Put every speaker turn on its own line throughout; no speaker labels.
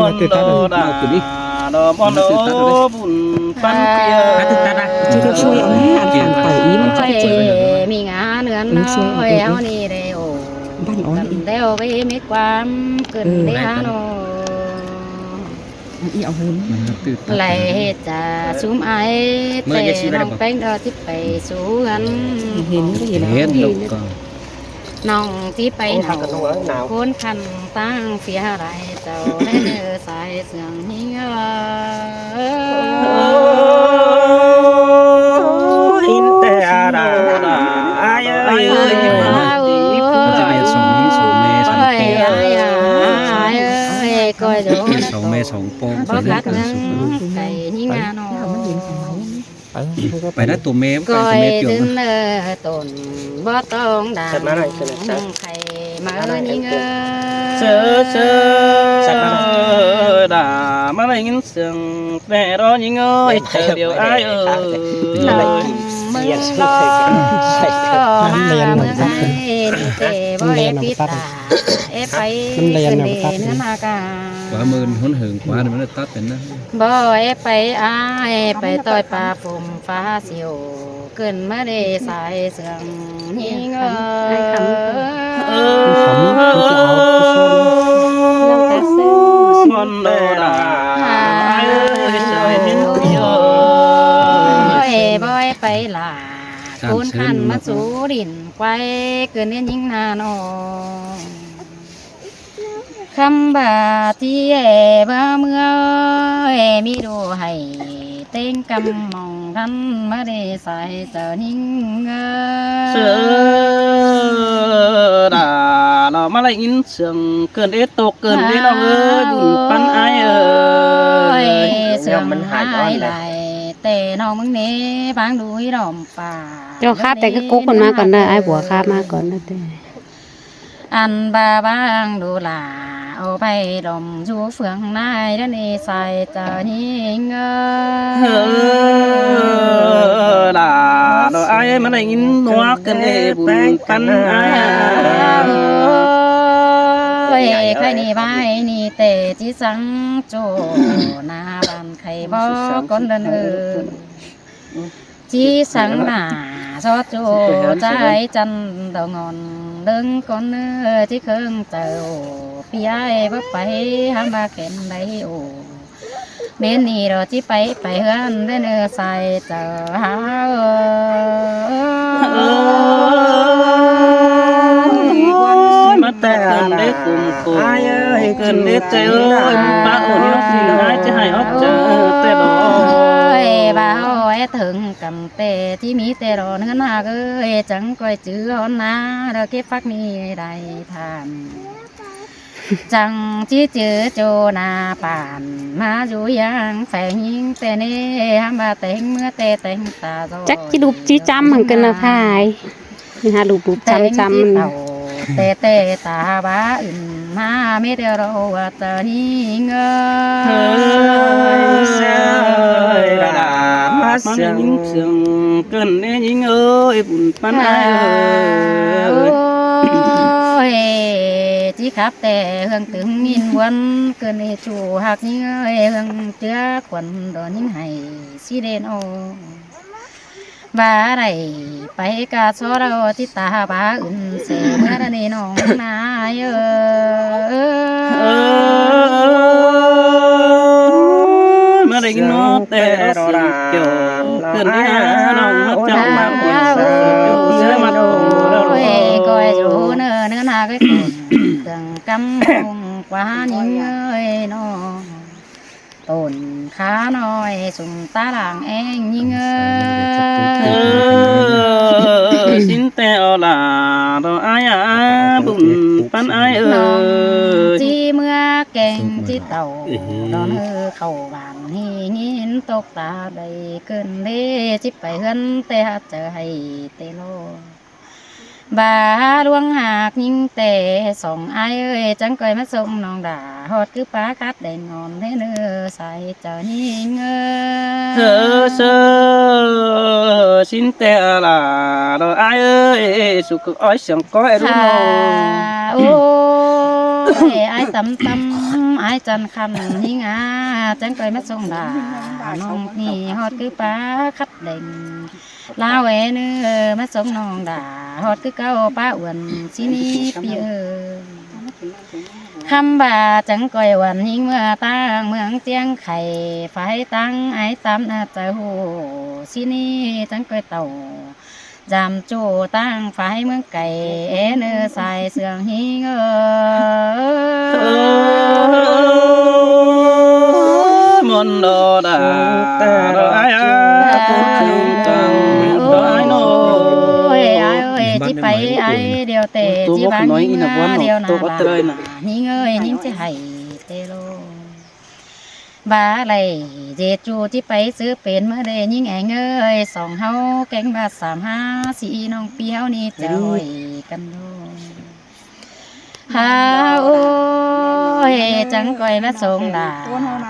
อนโดดาดอมอนโดบุญปันเปีย
จะช่วยเอาแม่อันต่างไปอีมันจะช่วย
มีงานเนือนน้อยเอานี่เร็ว
บ้านอ้อยอีก
เร็วไปมีความเกินเดียโน
อีเอาหุ่น
ไหลจะซุ้มไอแต่น้องแป้งดอที่ไปสู้กัน
เห็นก็เห็น
เฮ็ดลูกก็
น้องที่ไปหนาวคนคันตั้งเสียอะไรเจ้าได้เจอสายเสียงนี้
อินแต่ดาอายเอ้ย
จะเป็นสองนี้สองเมสองเป
coi rồi
สองเมสองโป้ง
bó gắt nắng cày như ngà nọ
ไปได้ตัวเมมไปตัว
coi
เมมเกี่ยว
đến tồn bó tông đàn thầy mở như ngơ
เสือเสือดามาได้ยินเสียงแต่รอยิงเอ้ยเจอเดียวอายเอ้ย
mưa lo mà mưa hay để bó ép ít tà ép phải cần để nữa mà cả
กว่ามือหุ่นหึงกว่าเดี๋ยวมันจะตัดเป็นนะ
บ่เอไปอาเอไปต่อยปลาฝุมฟ้าเสียวเกินมาได้สายเสื่องหิง
มอนโดดาอายเอ้ยเสียเห็นเดียว
บ่เอไปล่ะคูนขันมาสู่ดินไกวเกินเน้นยิงนาโนคำบาที่เอบ่เมื่อเอมีดูให้เต้งกำมองทันมาได้สายเจอนิ่ง
เสือดาเรามาได้ยินเสียงเกินเอตกเกินเอน้องเอ้ยบุญปันอายเอ้ย
เสื่อมมันหายไหลแต่น้องมึงนี้บางดูให้ดอมป่า
เจ้าคาบแต่ก็กุ๊กคนมาก่อนเด้อไอ้บัวคาบมาก่อนเด้อเด้อ
อันบาบางดูหลาเอาไปดมชูเฟืองนายด้านนี้ใส่เจอนิ่ง
ดาเราอายมาได้ยินนัวเกินเอบุญปันอาย
ใครนี่ไว้นี่เตจิสังโจนาบันไข่บอกคนเดินจีสังหน้าซอโจใจจันดองอนเดิงคนที่เครื่องเจ้าพี่ไอ้บ่ไปหามาเก็นได้โอเมื่อนี้เราที่ไปเฮือนได้เนื้อใส่เจ้าหา
มาแต่เกินได้กลุ่มกูเกินได้ใจเอ้ยป้าโอ้ยน้องสิหายจะให้ออกเจอแต่ดอก
บ่าวไอ้ถึงกำเตที่มีแต่รอเนื้อหน้าเอ้ยจังก้อยจื้อหอนนาเราเก็บฟักมีได้ทานจังจีจื้อโจนาป่านมาอยู่ยังแฝงยิงแต่เน่มาแต่งเมื่อแต่แต่งตา
จักจิดุบจิจำเหมือนกันนะพายนี่ฮะลูกบุบจำมัน
แต่ตาบ้าอื่นมาไม่ได้เราตานิ่ง
ดามาเสียงเสียงเกินได้ยิงเอ้ยบุญปันอายเอ้ย
ที่ขับแต่เฮืองถึงยินวันเกินชูหักยิงเอ้ยเฮืองเจ้าขวัญดอนยิงให้สีเดนโอบาไรไปกาโซเราที่ตาบาอื่นเสียเมื่อนี้น้องนาย
มาได้กินน้องแต่รอดเกี่ยวเกินที่น้องเจ้ามาคนเสียมาดู
ก้อยจูเนื้อนาก็ตึงกำคงกว่านิ่งเอ้ยน้องต้นขาน้อยสุ่มตาหลังเองยิง
สินแต่อลาเราอายบุญปันอาย
จีเมื่อแกงจีเต่าดอนเข้าบ้านนี่ยินตกตาได้เกินเด้จิไปเฮือนแต่เจอให้เตโลบาลวงหากยิ่งแต่สองไอ้เอ้ยจังก้อยมาส่งน้องด่าฮอดคือป้าคัดได้งอนได้เนื้อใส่เจ้านิ่ง
เธอสินแต่ละเราไอ้เอ้ยสุขอ้อยเสียงก้อยรู้น้อง
โอ้ ไอ้ตำไอ้จันคันหิงาจังก้อยมาส่งด่าน้องนี่ฮอดคือป้าคัดเด่งลาเวเนื้อมาส่งน้องด่าฮอดคือเก้าป้าอ้วนสินี่เปียคำบ่าจังก้อยวันหิงเมื่อตั้งเมืองเจียงไข่ไฟตั้งไอ้ตำน่าจะโหสินี่จังก้อยเต่าจำจูตั้งไฟเมืองไก่เนื้อใส่เสื่องหิง
มนโดดาแต่ดอยกุศลจังดอยโน
chỉ phải ai điều tệ chỉ bán những điều nào là những người những chỉ hay tê lô bà này dễ chu chỉ phảiซื้อเป็นมาได้ยิ่งไงเงยสองเฮาแกงบาท35สีน้องเปียวนี่จอยกันโลฮาโอ้ยจังก้อยมาส่งด่า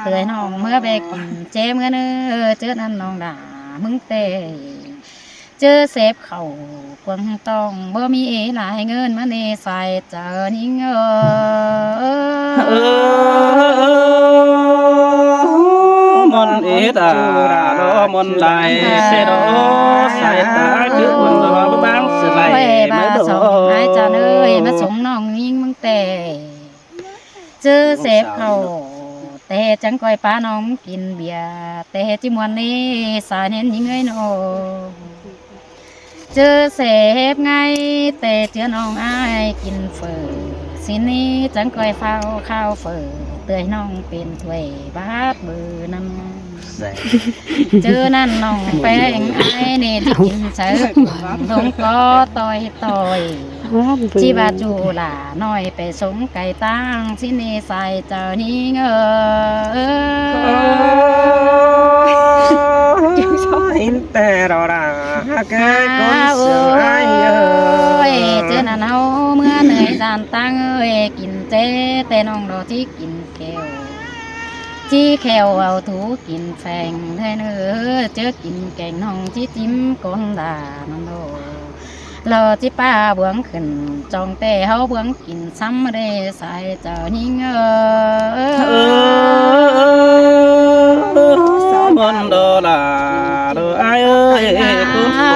เตือนน้องเมื่อไปกินเจมเงินเจอนั่นน้องด่ามึงเตะเจอเสพเข่าควังต้องบ่มีหลายเงินมาเนใส่เจอนิ่ง
มนเอตาโดมนลายเสดสายตาจืดวันระบางสลายไม่โดน
ai cha ơi mà sống nòng nhưng mừng tè chưa xếp khẩu tè chẳng coi pa nóng kín bia tè chỉ muốn đi xài nên những người nọ chưa xếp ngay tè chưa nong ai kín phở xin đi chẳng coi phao khao phở tươi nongเป็นถ้วยบาดเบอร์น้ำเจอนั่นน้องแป้งไอ้นี่ที่กินเสิร์ฟลงก็ต่อยจีบาจูล่ะน้อยไปสงไก่ตั้งที่นี่ใส่เจ้านี่เง
อินแต่เราด่าแกก้นเสือไอ้
เจอนั่นเอาเมื่อเหนื่อยจานตั้งกินเจแต่น้องรอที่กินแก้วจีแควเอาถูกินแฝงเธอเนื้อเจอกินแกงน้องที่จิ้มก้นด่านั่นโลรอที่ป้าเบื้องขึ้นจองแต่เฮาเบื้องกินซ้ำเรใส่เจ้านิ่ง
มนโดลาโดไอ้เอ้ยคุณไอ้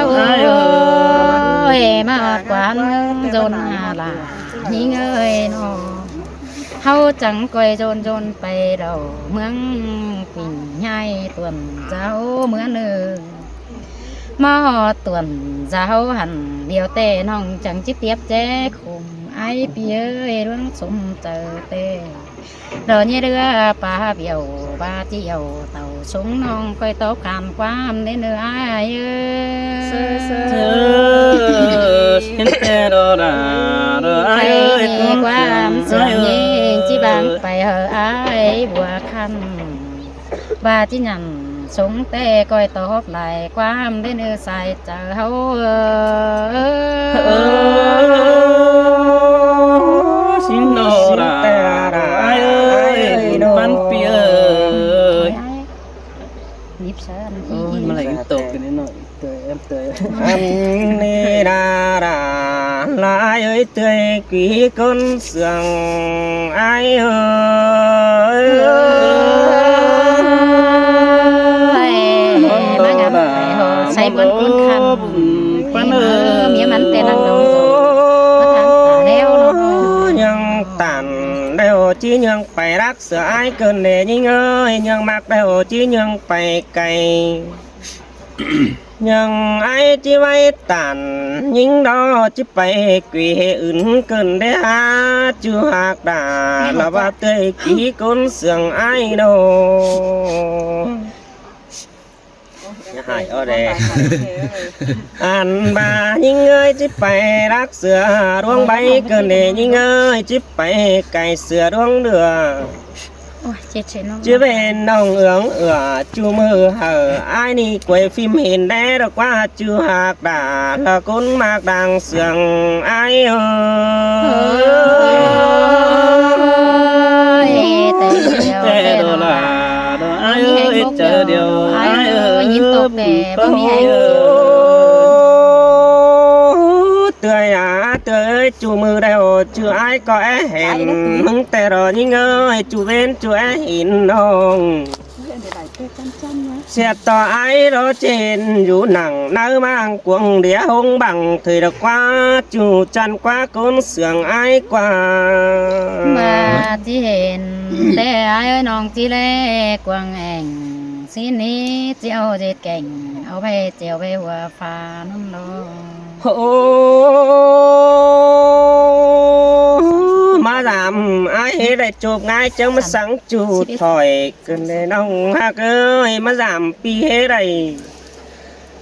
เอ้ย
มากกว่าโจนหาลานิ่งเอ้ยน้องเฮาจังก้อยโจนไปเราเมืองปิ่งใหญ่ต่วนเจ้าเมื่อเนื้อมาต่วนเจ้าหันเดียวเต้น้องจังจิเตียบแจ้คุมไอ้เปียเอ้ยร่วงสมเจอเต้เดินเรือปลาเบี่ยวปลาเจียวเต่าสงน้องก้อยตบขามความในเนื้อไอ้เอ้ย
สินแต่โดดาโดไอ้เอ้ยคุณ
ความเสื่อมเย็นจีบางไปเหอไอ้บัวคันบาจีนันสงแต่ก้อยตอบไหลความได้เนื้อใส่เจอเฮา
สินโดดาไอ้เอ้ยมันเปีย
นิบเชิญ
โอ้ยมาไหลตกกันนิดหน่อยเตยเตย
อันนี้ดาลายเอ้ยเตยกี่คนเสียงไอ้เอ้ย
ใส่บนคุณคันเมียมันแต่นังดงก็ทางแล้ว
ยังตันได้โอจียังไปรักเสือไอ้เกินเดยิ่งเอ้ยยังมักได้โอจียังไปไกลยังไอ้จีไว้ตันยิ่งดอจีไปกี่อื่นเกินได้หาจูหักด่าละว่าเตยกี่คนเสียงไอ้โดหายอ้อแดงอันบายิ่งเอ้ยจิไปรักเสือดวงใบเกินเดยิ่งเอ้ยจิไปไก่เสือดวงเดือจะเป็นน้องเอื้องจูมือเหอไอ้นี่กวยฟิล์มเห็นได้ดอกว่าจูหักด่าละคนมากดังเสียงไอ้
แต่โดลาโดไอ้เอ้ยเจอเดียวไอ้เอ้ย
ยิ้มตกแต่บ่มีไอ้
เตยเตย chủ mưa đều chưa ai có hẹn mừng tè rồi nhưng ơi chủ bên chủ hẹn nông xe tỏ ai đó trên dù nặng nơi mang cuồng đĩa hông bằng thời được qua chủ chăn qua côn sườn ai qua
mà chỉ ห็นแต่ai ơiน้องchỉ lệ quang ảnh xin ní chiều dệt cảnhเอาไปเจียวไปหัวฟ้าน้ำนอง
mà làm ai lại chụp ngay chẳng mà sáng chụp thỏi cần để nông hạc ơi mà giảm pi hết đây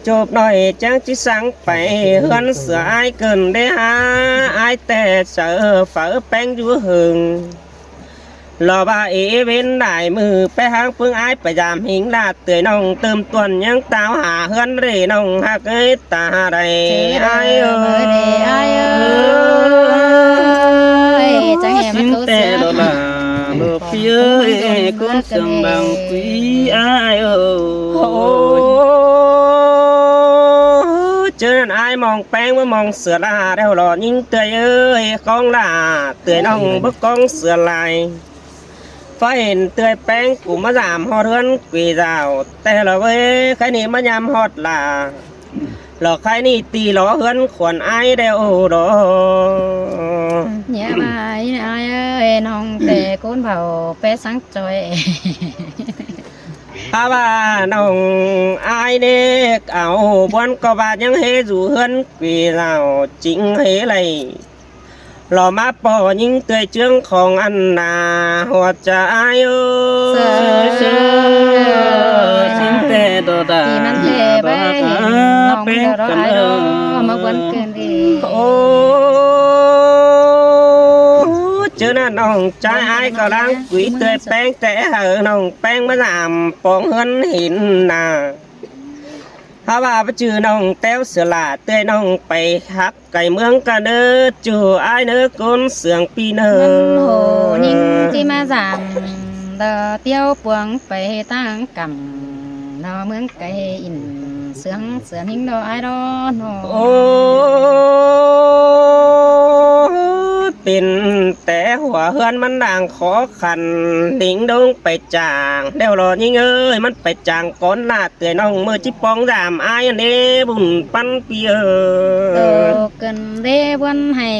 chụp nói chẳng chỉ sáng phải hơn sửa ai cần để ha ai tè sợ phở bánh chúa hừng lò bà ý bên đại mừ bé hang phương ai phải giảm hình là tươi nông tơm tuần nhưng tao hạ hơn rể nông hạc ơi ta đây ai ơi
ai ơi chẳng hề mất thú
tè đó là lô phía con sừng bằng quý ai ơi
cho nên ai mong bánh mới mong sửa là đeo lò nhưng tươi ơi con là tươi nông bức con sửa lại phảiเห็นเตยแป้งกูมาสามฮอดเฮือนกุยดาวแต่เราเว้ยใครนี่มายามฮอดล่ะหลอกใครนี่ตีหลอเฮือนขวนไอ้เด้อดอ
nhẹ bài ai ơi nong tè cún bầu bé sáng trôi
อาว่าน้องอายเด็กเอาบวนก็บาดยังเฮอยู่เฮือนกุยดาวจริงเฮเลยหล่อมาปอยิงเตยเจืองของอันนาหัวใจเอ้ย
xin tè đó đã
thìมันเทไปน้องไม่ได้รอไอ้รอมาวันเกินดี
โอ้เจอหน้าน้องใจไอ้ก็ล้างกุยเตยแป้งแต่เหอะน้องแป้งมาสามปองเฮือนหินนาถ้าว่าไปจือน้องแต้วเสือลาเตยน้องไปฮักไก่เมืองกันเด้อจูไอ้เนื้อก้นเสืองปีเนอ
มันโหนิ่งที่มาสามเดอเตี้ยวปวงไปตั้งกำดอเมืองไก่อินเสืองเสือหิงดอไอ้ดอโน
โอ้เป็นแต่หัวเฮือนมันด่างขอขันดิ่งดงไปจางเดี๋ยวรอยิงเอ้ยมันไปจางก้อนหน้าเตือนน้องมือจิปองรามอายอันเด้บุญปันเปีย
โตกันเด้วันให้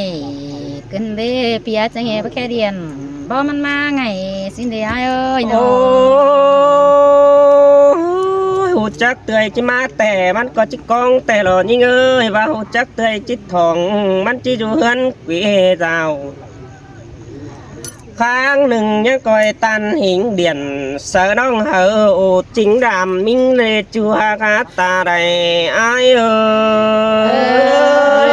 กันเด้เปียจังเฮไปแค่เดียนบ่มันมาไงสิเดียไอ้เอ้ยโน
โอ้หูจักเตยจิมาแต่มันก็จิกองแต่รอยิงเอ้ยว่าหูจักเตยจิตทองมันจิอยู่เฮือนกุยเจ้าข้างหนึ่งยังก่อยตันหิงเดียนเสือน้องเหอโอจิงดำมิงเลจูฮากาตาได้อายเอ้ย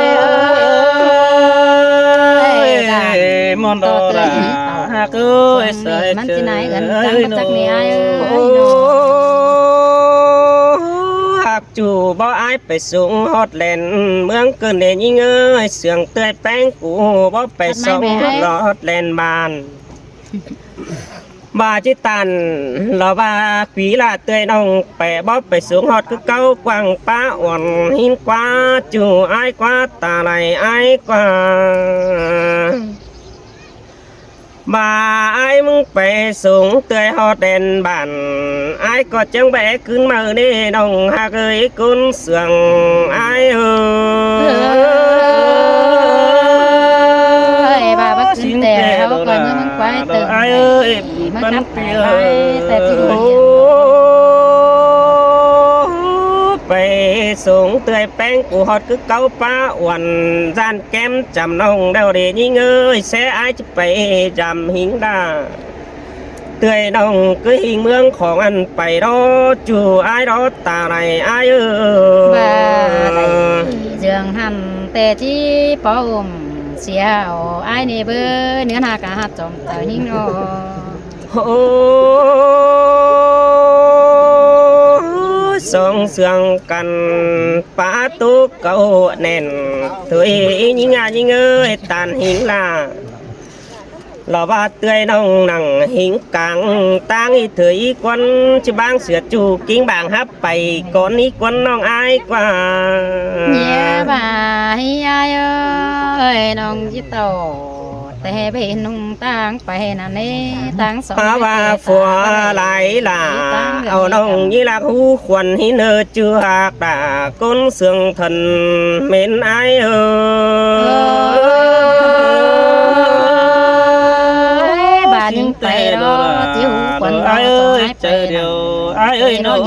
món đó là hạc ơi sợi
มันสิไหนกันจังมาจากนี่ไอ้เอ้ย
โอ้หากจูบ่อายไปสูงฮอดแลนเมืองเกินเดยิงเอ้ยเสียงเตยแป้งกูบ่ไปส่องรอดแลนบ้านบาจิตันรอบาปีลาเตยน้องไปบ่ไปสูงฮอดคือเก่ากว้างป้าอ่อนหินกว่าจูอายกว่าตาไหลอายกว่าบ่าไอ้มึงไปสูงเตยฮอดแดนบ้านไอ้ก็จังแบกขึ้นมาเด้น้องหากเอ้ยกุนเสืองไอ้เอ้
ยบาบักขึ้นแต่เขาก่อนเมื่อมันควายตื่น
ไอ้เอ้ย
มัน
ปัน
นับ
เปีย
ไปแต่ที่
โอ้ไปสูงเตยแป้งกูฮอดคือเก่าป้าอ้วนจานแก้มจำน้องเดาเดยิงเอ้ยแซ่ไอ้จะไปจำหิงดาเตยน้องคือหิงเมืองของอันไปรอจูไอ้รอตาไหลไอ้เอ้
บาย ได้เจืองหันแต่ที่ปอมเสียวไอ้นี่เบอเนื้อหากะหัดจอมเตยหิงโน
โอ้สองเสียงกันป้าตุกเก่าแน่นถอยยิงยิงเอ้ยตันหิงลา lò ba tươi nông nặng hình càng tang y thời quân chỉ bang sửa chủ kính bảng hấp bày con ý quân nông ai qua
nhé bà hi ai ơi nông chỉ tổแต่เป็นนุ่งตั้งไปนั่นเองตั้งสอง
ว่าฝัวไหลหล่าเอาน้องยี่ลักหูควันหิเนอจือหากตาก้นเสืองทันเหม็นไอ
bà nhưng tay đó chiếu quần
ai ơi trời điều ai ơi nó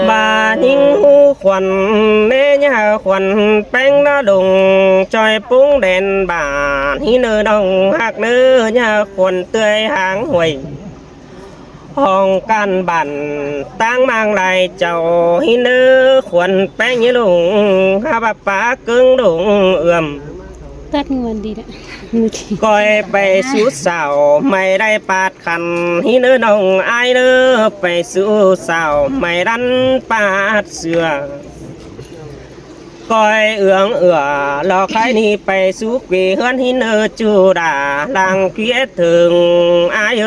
bà nhưng hu khuẩn nê nhà khuẩn bánh nó đùng tròi búng đèn bà hi nơ đồng hạc nơ nhà khuẩn tươi hàng huỳnh hong can bản tang mang lại chầu hi nơ khuẩn bánh như đùng ha bà phá cứng đùng ươm
tắt nguồn đi đã
ก้อยไปสู่สาวไม่ได้ปาดขันฮิเนอน้องอายเนอไปสู่สาวไม่ดันปาดเสือก้อยเอื้องรอใครนี่ไปสู่เกวีเฮือนฮิเนอจูดาลังเกียถึงอาย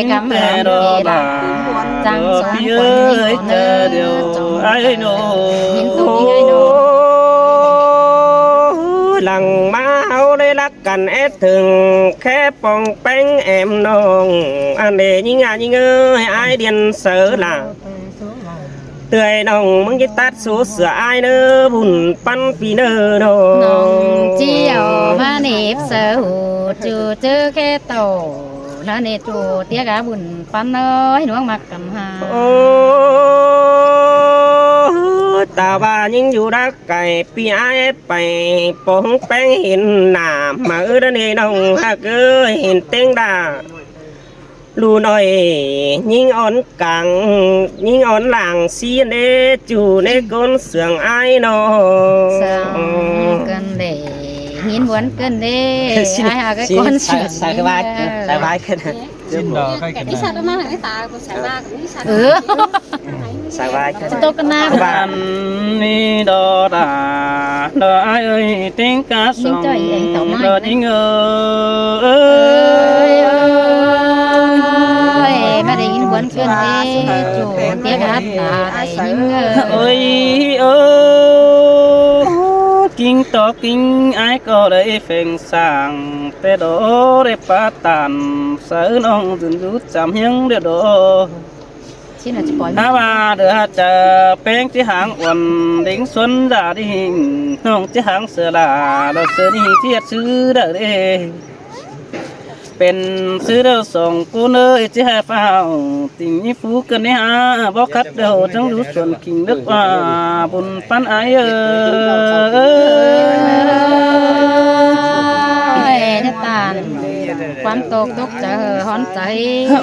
cảm ơn chị đã trăng sáng
ơi trời điều ai nô
lằng máuได้รักกันแอดถึงแค่ปองแป้งแอมน้องอันเดยิ่งยิ่งเอ้ยไอเดียนเสือล่ะเตยน้องมึงจะตัดสูเสือไอเนอบุญปั้นปีเนอน้อง
chiều mà nếp sở hữu chú chớ khe tổ là nếp chú tiếc cả buồnปั้นเอ้ยน้องมักกันหา
โอ้ตาบ้ายิ่งอยู่รักไก่ปีไอไปปองแป้งเห็นหน้ามาเออนี่น้องฮักเอ้ยเห็นเต็งดาลูน้อยยิ่งอ่อนกังยิ่งอ่อนหลังซีเนจูในก้นเสืองไอน้อง
cần để nhìn muốn cần để ai hà cái con sườn
sai cái vai cái này
Xin đò khai cái này
sai vai cái
tôi cần na
bạn đi đò đà đò ai ơi tiếng cá sông đò chính ơi
mà để nhìn muốn cần để chủ tiếc hát là để nhìn
ơi kinh to kinh ai có đấy phèn sàng té đó để phá tàn sở nông dừng rút chạm hiếng để đó
xin là chỉ bỏ
ha ba đưa chờ bén chỉ hàng quần đỉnh xuân ra đi hình nông chỉ hàng sửa là đó sửa đi thiết sứ đỡ đi เป็นซื้อเดาส่งกูเนยจะให้ฟ้าติ่งนี้ฟูกันเนี่ยบอกคัดเดาจังรู้ส่วนกิ่งเลือกว่าบุญปันไอ
จะตานความตกตกใจหอนใจ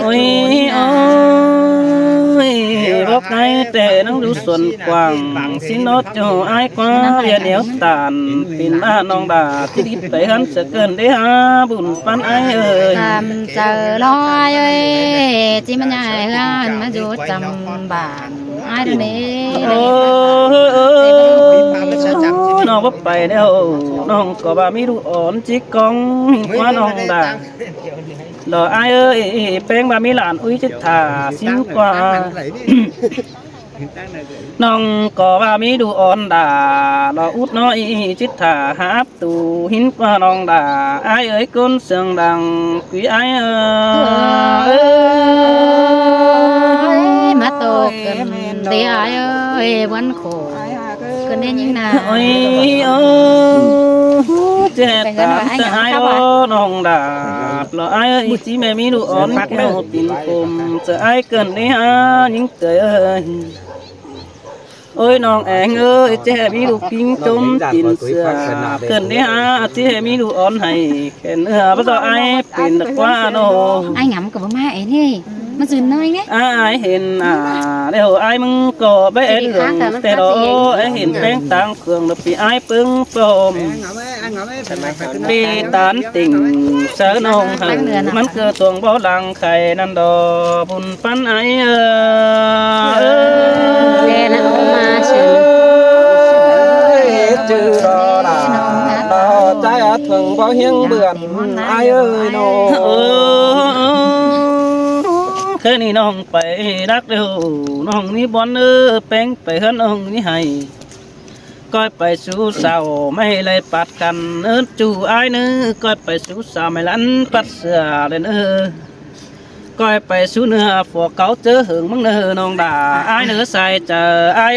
โอ้ยโอ้ยบอกไงแต่น้องรู้ส่วนกว้างสิโนดจะไอ้กว่าเรียนเหนียวตานปินน้าน้องดาที่ดิบไปหันจะเกินได้หาบุญปันไอ
ตามเจอลอยจีมันใหญ่เฮือนมาอยู่จำบ้านไอ้เดี๋ยวนี้น้องว่าไปแล้วน้องก็บ่มีดูอ่อนจิกกองว่าน้องด่าดอไอ้เอ้ยแป้งบ่มีหลานอุ้ยจิตถาสิวกว่าน้องก็ว่ามีดูอ่อนด่าดออุดน้อยจิตถาหาบตูหินกว่าน้องด่าไอ้เอ้ยก้นเสียงดังกุยไอ้เอ้ยมาตกกันเดี๋ยวไอ้เอ้ยวันโขกันได้ยังนาโอ้ยโอ้เจ็บตามจะไอ้โอ้น้องดาบเราไอ้เอ้ยจีแม่มีดูอ่อนแม่ปิ่นคมจะไอ้เกินได้ฮะยิ่งเตยเอ้ยน้องแองเอ้ยเจ๊มีดูปิ้งจมกินเสือเกินได้ฮะเจ๊มีดูอ่อนให้แค่เนื้อเพราะไอ้เป็นตะกว่าโนไอ้หงำกับมาไอ้นี่มันจืดน้อยไงไอ้เห็นเดี๋ยวไอ้มึงก็ไปเอ็ดเหลืองแต่ดอไอ้เห็นแป้งต่างเครื่องแล้วปีไอ้ปึ้งปลอมปีตานติ่งเสือนองหันมันเกิดตวงบ่อลังไข่นั่นดอบุญปันไอ้แกนะมาเชื่อจืดรอดา
งบ่เฮียงเบื่อนอายเอ้ยน้อง
เคยนี่น้องไปรักเร็วน้องนี่บอนแป้งไปเฮือนน้องนี่ให้ก้อยไปสู่สาวไม่เลยปัดกันจูอ้ายก้อยไปสู่สาวไม่ลันปัดเสือเลยก้อยไปสู่เนื้อพวกเขาเจอหึงมึงน้องด่าอ้ายใส่เจออ้าย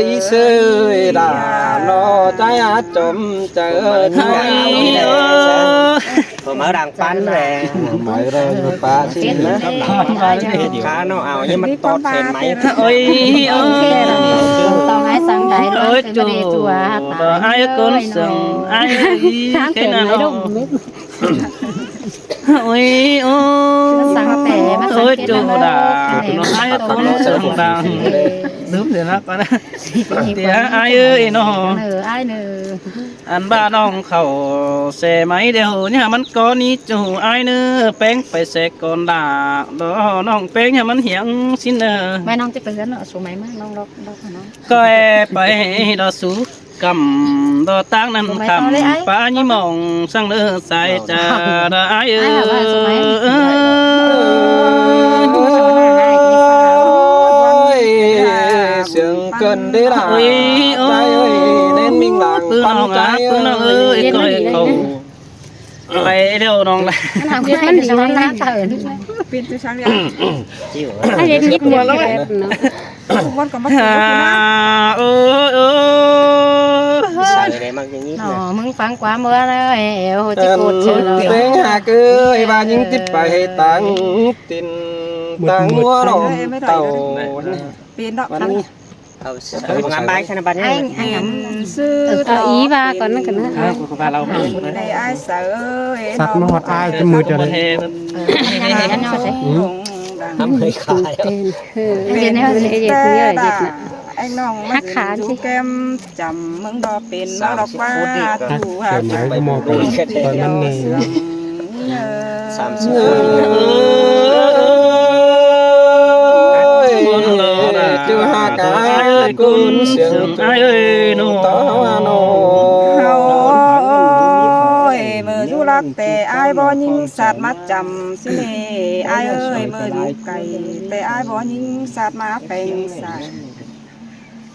อีเสยด่าน้อใจอาจมเจอที่ไหนผมมาดังปั้นแรงหมายแรงปลาสินะขาเนาะเอานี่มันตอดเห็นไหม
โอ้ย
ต้องให้สังใดเลยจู
ไอ้คนสั่งไอ้cái nào ôi
สังแต่มาสัง
ôi
เกต
chú
นะ
đã nó ai conสั่งđang đúng rồi đó con thì ai ơi nó
อ้ายเนื้อ
anh baน้องเขาเสไหมเดียวเนี่ยมันก็นี่จูไอ้เนื้อแป้งไปเสกก่อนด่าน้องแป้งเนี่ยมันเหียงสินเนอ
แม่น้องจะไปเรียนเหรอสูงไหมมั้งน้องล็อกน้อง
ก็ไปดอสูกำดอตั้งนั้นคำป้านี่มองสั่งเลือใส่จะได้
เสียงเกินได้ละใจเอ้ยเน้นมิ่งหลังปั้นใจเอ้ย
ก็เขาไปเร็วน้องเลย
ทำให้มันดีมันน่าตื่น
เป็นตัวช้างเรีย
ให้เล่นยิบเนาะ
วันก็มา
ใส่ในมักอย่างนี้
หนอมึงฟังกว่าเมื่อเลยเอวจะกดเชื่อ
เพลงหากเอ้ยบ้านยิงติดไปให้ตังตินตังหัวเราเต่า
เป็นดอก
วันนี้เอางานบ้านชนะบ้านนี้
anh
ซื้อ
เอาอีว่าก่อนนั่นกันนะ
คุณป้าเรา
ในไอ้เสือ
สัตว์มาหอดอายจะมือจะเลย
anh nói thế
ทำให้ขาย
เดี๋ยวนี้เขาจะเด็กเยอะเด็กนะ
anhน้องchú kem chầm mừng đo pin nó đọc qua thủ hạ
หมายก็มองไปตอนนั้นเลย
30 chưa ha cả cún sườn
ai ơi nô
tao nô
mơ du lạc tè ai bỏ những sạt mắt chầm xin nè ai ơi mơ du cày tè ai bỏ những sạt má phèn sạt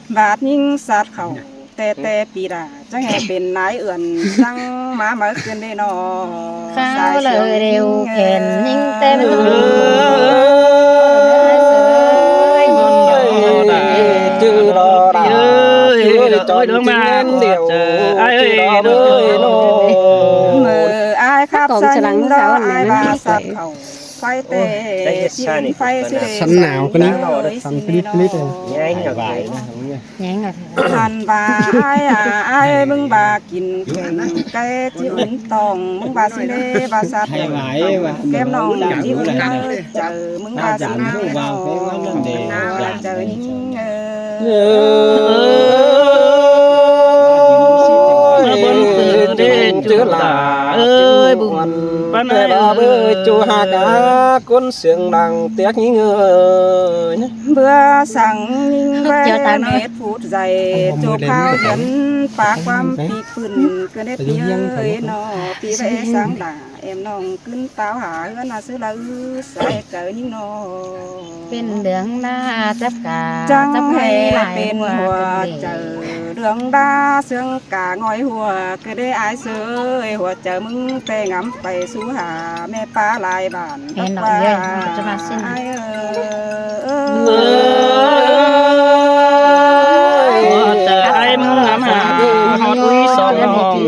bạt những sạt khẩu tè tè pì đà chẳng hề bên nái ưỡn răng má mởขึ้นđây nọ
เขาเลยเร็วเข็นยิ่งเต้น
chưa lo đã chưa cho đường mang điều ai ơi nô
mơ ai khắp sân đó ai ba sạt khẩu phai tè chim phai xí đề
สันหนาวก็นี้สันพลิดเลย
nhanh là vậy
nhãn rồi
hàn bà ai mừng bà kín cái chữ ứng tòng mừng bà xin đê bà sạt kem nòng chữ ơi chờ mừng bà xin đê nào chờ những
chưa là ơi buồn ban ơi ơi chú ha cả con sương đằng tiếc những người
bữa sáng nhìn về nét phút dày chụp khao dẫn phá quam pì phun cứ nét ơi nó pì vẽ sáng đà em nong cứng táo hả hơn là xứ là sai cỡ những nó
เป็นเดืองหน้าจับกา
chẳng hề bên hùa chờ đường đa xương cả ngói hùa cứ để ai sơi hùa chờ mừng tê ngắm phải xú hà mẹ pa lại bản
em nói vậy cho bà xin
ai
ai mừng ngắm hà họ túi son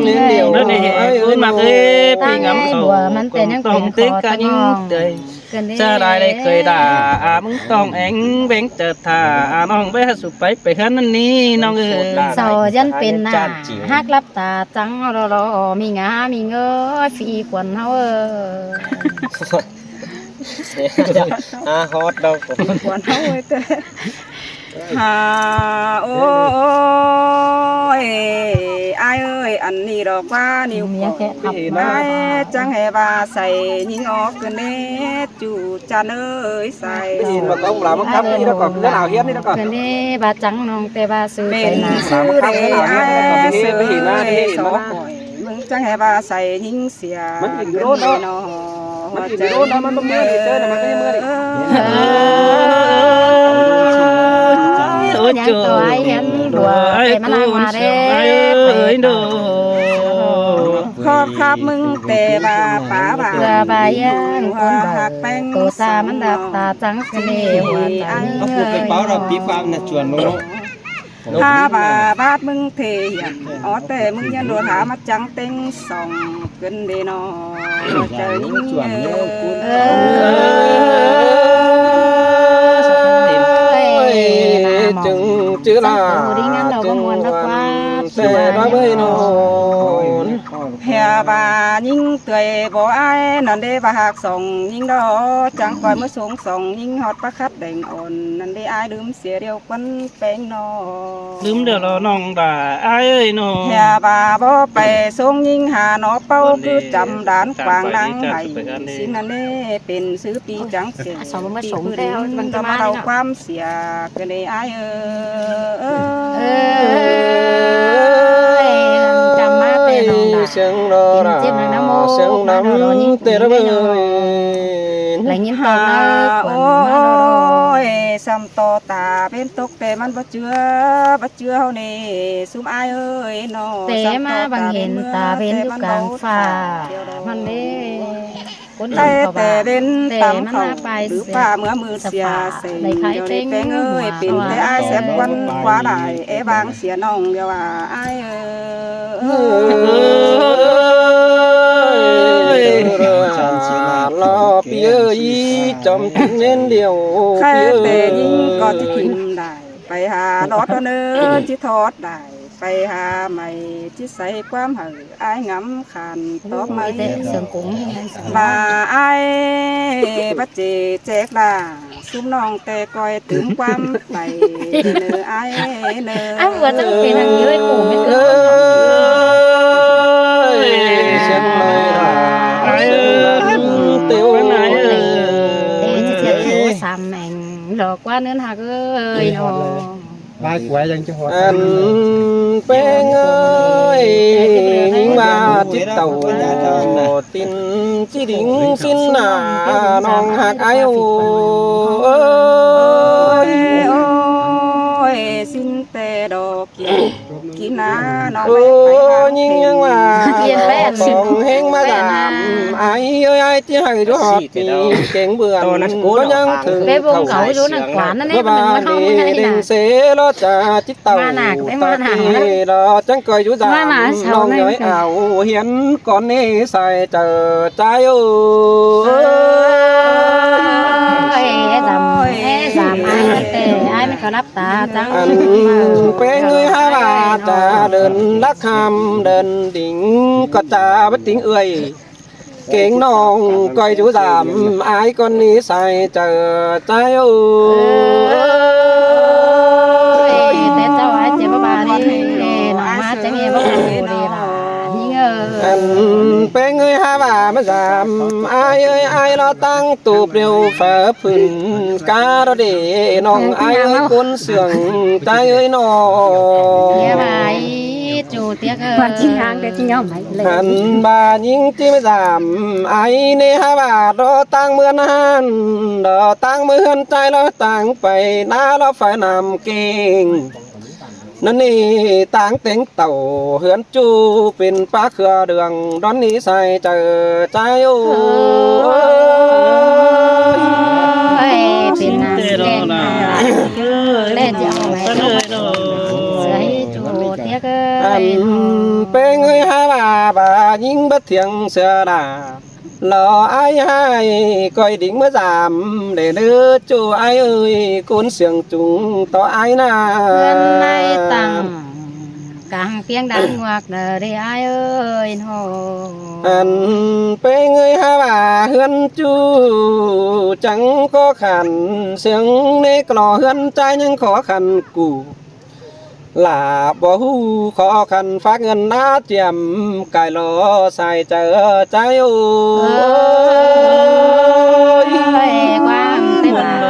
lên điều đó để túi mặt ê bị ngắm khẩu tổng tiếng cả những đời จะได้ได้เคยด่ามึงต้องแองเบ่งเจอท่าน้องไปหาสุไปไปขันนั่นนี่น้องเอ้ย
สอยันเป็นหน้าฮักลับตาจังรอมีงามีเงยฟีกวนเฮา
hot đâu
quán hậu ấy tê หาโอ้ยอายเอ้ยอันนี้ดอกว่านิ้ว
เมียแค่ทำ
อายจังให้ว่าใส่ยิงออกกันเนจูจันเอ้ยใส่
nhìn mà có ông làm ông cắm đi nó còn cái nào hiến đi nó còn
คืนนี้บาจังน้องแต่บาซื้อ
เป็
ไป
น
นา
ซื้อเด้อายซื้อ
ไม่เห็นหน้าไม่เห็น
สอ
มั้
ง
ย
ก่อยมึงจังให้ว่าใส่ยิงเสีย
มันอีกโลดเนาะ มันอีกโลดนะมันบ่เมื่อดิเจอนะมันก็ยังเมื่อดิ
ยังตัวไอ้เห็นดัวแต่มันนางมาเด้
เอ้ยโด
ขอบครับมึงแต่ว่าป๋าบ่า
เพื่อบายังคนเบา
หักแป้ง
ตัวตามันดับตาจังเสน่ห์หัวใจ
nó phụ cái báo là tí phạm là chuẩn nó
ถ้าบ่าบาดมึงเทียนอ๋อแต่มึงยันโดนหามาจังเต็งส่องเกินเดนอเจอยิ่งเอ
chừng chứ là sẽ nói với nó
เฮียบ่ายิ่งเตยบ่อายนั่นเด้บ่าหักส่องยิ่งดอจังก่อยเมื่อสูงส่องยิ่งฮอดประคัดแดงอ่อนนั่นเด้อายลืมเสียเดียวกันแป้งนอ
ลืมเดี๋ยวรอน้องด่าอ้ายเอ้ยน้อง
เฮียบ่าบ่ไปส่งยิ่งหาหนอเป้าคือจำด่านกวางนางไหลสินั่นเด้เป็นซื้อปีจังเสียมันจะมาเอาความเสียกันได้อาย
จำมาเป็นน้องด่า
sương đó là sương nắng tê đó ơi
หลายยินตอกนะค
โอ้
นมาโด
ยซ้ำต่อตาเป็นตกแต่มันบ่เจือเฮานี่ซุมอายเอ้ยน้อ
เตะมาบางเห็นตาเป็นอยู่กลางฟ้ามันเด้คน
แต่
เขา
แต่
ว่า
เป็น
แต่
ตาม
มัน
เขา
มาไป
หรือ
เสีย
ป้าเมื่อมือเสียเสีย
ได้ขาย
เดี๋ยว
เต็
นี้
ง
แป้งเอ้ยเป็นแต่อายแสบวันขวาได้บางเสียน้องเดียวว่าอาย
lo phía y chồng nên điều
แค่แต่ยิ่งก็จะกินได้ไปหาดอดเนื้อที่ทอดได้ไปหาใหม่ที่ใส่ความหืออายงำขันตอบไม่
แต่เสียงกุ้งยังไง
มาอายบัจเจแจกล่าซุมน้องแต่ก้อยถึงความไปเนื้ออายเนื้อ
อ้าวว่าจะเป็นทางเยอะขู่ไม่เกิน
xem này là tiêu
เสียคู่สามแม่งดอกว่าเนื้อหักเอ้ยเนาะ
Bài quẻ dành cho họ
anh bên ơi nhưng mà chiếc tàu tin chỉ đính xin là non hạt ai ơi
โอ้ยสิ้นแต่ดอกกินน้าน้องไป
nhưng mà còn hên mà làm ai ơi ai chỉ hay đó họ thì kén bữa có nhân thường
ไปวงเขาดูหนังขวานนั่นเอง
có
มัน
bà
เข้าไม่ได้
đi
น่ะ
đừng xế lo trả chiếc tàu
Ma nạc, cái ma nạc
ta thì đó chẳng coi chú già
Ma nạc sao
non
này?
nhói ảo hiến con nê xài chờ trái ơi
จำไอ้แต่ไอ้ไม่เขารับตาจัง
anh quê người ha bà trả đơn đắc ham đơn đỉnh có trả bất tính ơi kính non coi chú giảm ai con ní xài chờ trái ơi
แต่เจ้าไอ้เจ็บบ้านี่หนอมาจะมีบ้าดีล่ะยิ่ง
anh bé người ha bà mà giảm ai ơi ai lo tăng tụp đều phở phừng cá đó để nòng ai ơi cuốn sườn tay ơi nó
เตี้ยไปจูเตี้ยเกิน
วันที่งานก็ที่ยอมให้เลย
anh bà nhưng chỉ mới giảm ai nè ha bà đó tăng mưa nan đó tăng mưa hơn trai lo tăng phải na lo phải nằm kinhนั่นนี่ต่างเต็งเต่าเหือนจูเป็นป้าเครือเดืองดอนนี้ใส่เจอใจโอ้
เป็นนางเล่นเล่นจะเอาไว้
เอ้ยน้อง
เสือให้จูเตี้ยเกิ
อัน
น
เป็นเงยหาbàยิ่งbất thiện xưa đà lò ai hay coi đỉnh mới giảm để đưa chú ai ơi cuốn sườn chúng to ai
เงินใน
na
ตัง càng tiếng đàn ngoạc nở đi ai ơi nó
pe người ha bà hươn chu chẳng khó khăn sướng nê cò hươn trai nhưng khó khăn cụ là bỏ hu khó khăn phát ngân á chiếm cài lo xài chờ trái ôi
quang thế là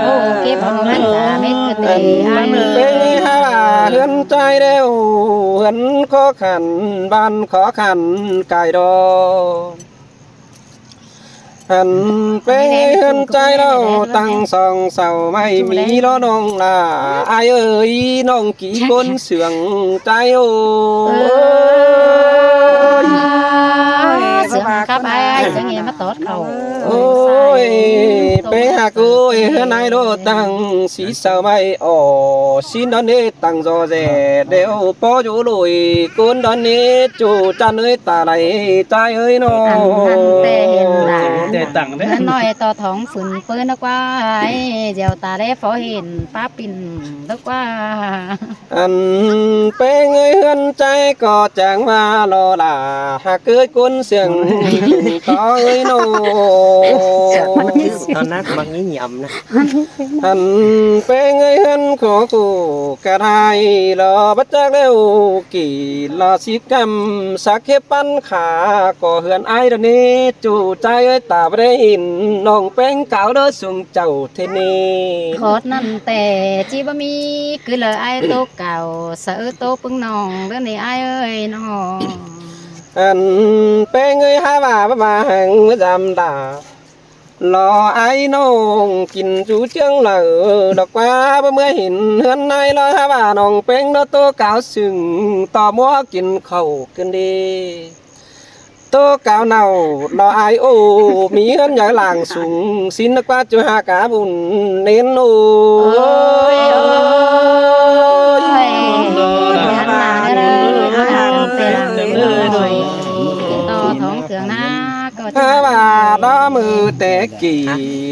ô kiếp ông lánh giả biết cái gì ai
ơi ha bà hươn trai đeo hươn khó khăn ban khó khăn cài đó hẳn bé hân trai đâu tăng song sầu may mí đó nong là ai ơi nong kỹ côn sướng trai ơi
sướng các ai chẳng nghe mất tốt khẩu
ôi bé hà cô hân ai đó tăng xí sao may ồ xin đón đi tăng giò rẻ đeo bó chỗ lùi côn đón đi chủ chăn ơi ta này trai ơi nó
để tặng đấy
nói to thống phun phun nó qua ấy giàu ta để phó hiền pháp pin nó qua
anh bé người hân trai có chẳng mà lo là hạ cưới cuốn xiềng có ơi nó
nát bằng cái nhầm nè
anh bé người hân khó khổ cả hai lo bất giác đâu kỳ lo xí cầm sắc khép bắn khả có hân ai đó nè chủ trai ơi ta về hình nòng bén cáo đó xuống chầu thế nè
khót năn tè chỉ ba mi cứ lời ai tô cào sợ tô bưng nòng đứa này ai ơi nó
anh bé người hai bà hàng mới dám đà lo ai nong kín chú chương là đọc qua bữa mới hình hơn nay lo hai bà nòng bén nó tô cáo sừng tò mò kín khẩu kinh đi tô cáo nào lo ai ô mỹ hơn nhớ làng sùng xin nó qua cho hai cá bùn nên ôi hai bà đó mưa té kỳ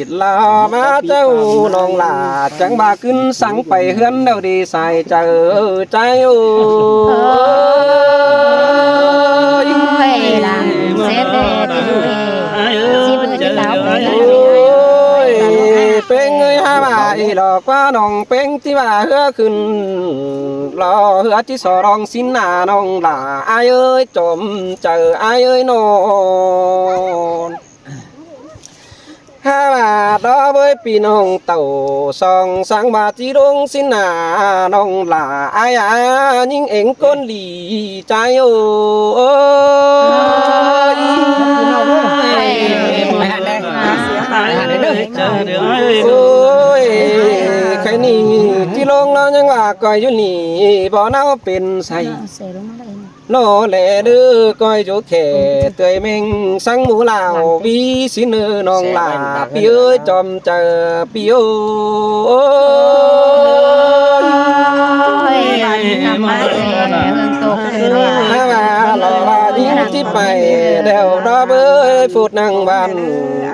là má châu non là chẳng bà kinh sáng bày hơn đâu đi xài chờ trái ôi bên người hai bà lo qua nòng bên tí bà hứa khinh lo hứa tí sò rong xin là nòng là ai ơi trộm chờ ai ơi non hai bà đó với pin hồng tàu song sáng bà chỉ đông xin là nòng là ai à nhưng em con lì trái ơi ôi cái này chỉ long nó nhưng mà coi cho nỉ bỏ nóเป็นใส่ nó lẽ đưa coi chỗ khẻ tươi mình sang mũ lào vì xin nữ non là pi ơi chòm chờ pi hai bà lò bà đi tiếp mày đều đó với phút năng bàn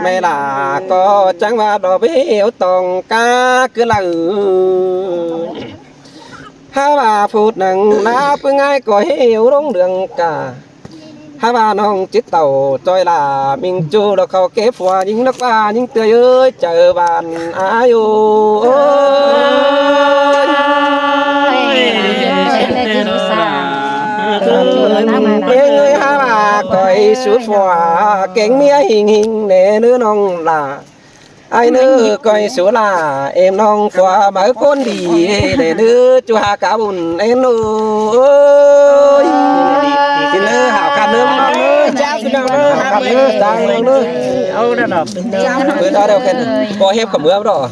mày là có chẳng và đó với hiểu tòng ca cứ là hai bà phút năng na phương ai có hiểu đúng đường cả hai bà nong chiếc tàu trôi là mình chu được khâu kế phòa những nước ba những tươi ơi chờ bàn ai ôi người hai bà coi suốt phòa cánh mía hình nè nữa nong là ai nữa coi số là em nong phòa mở con đi để đưa cho hai cá bùn em ơi thì nữa hảo khăn nữa hảo khăn nữa tăng nữa âu đó nè bữa đó đâu khen có hiệp cả mưa đó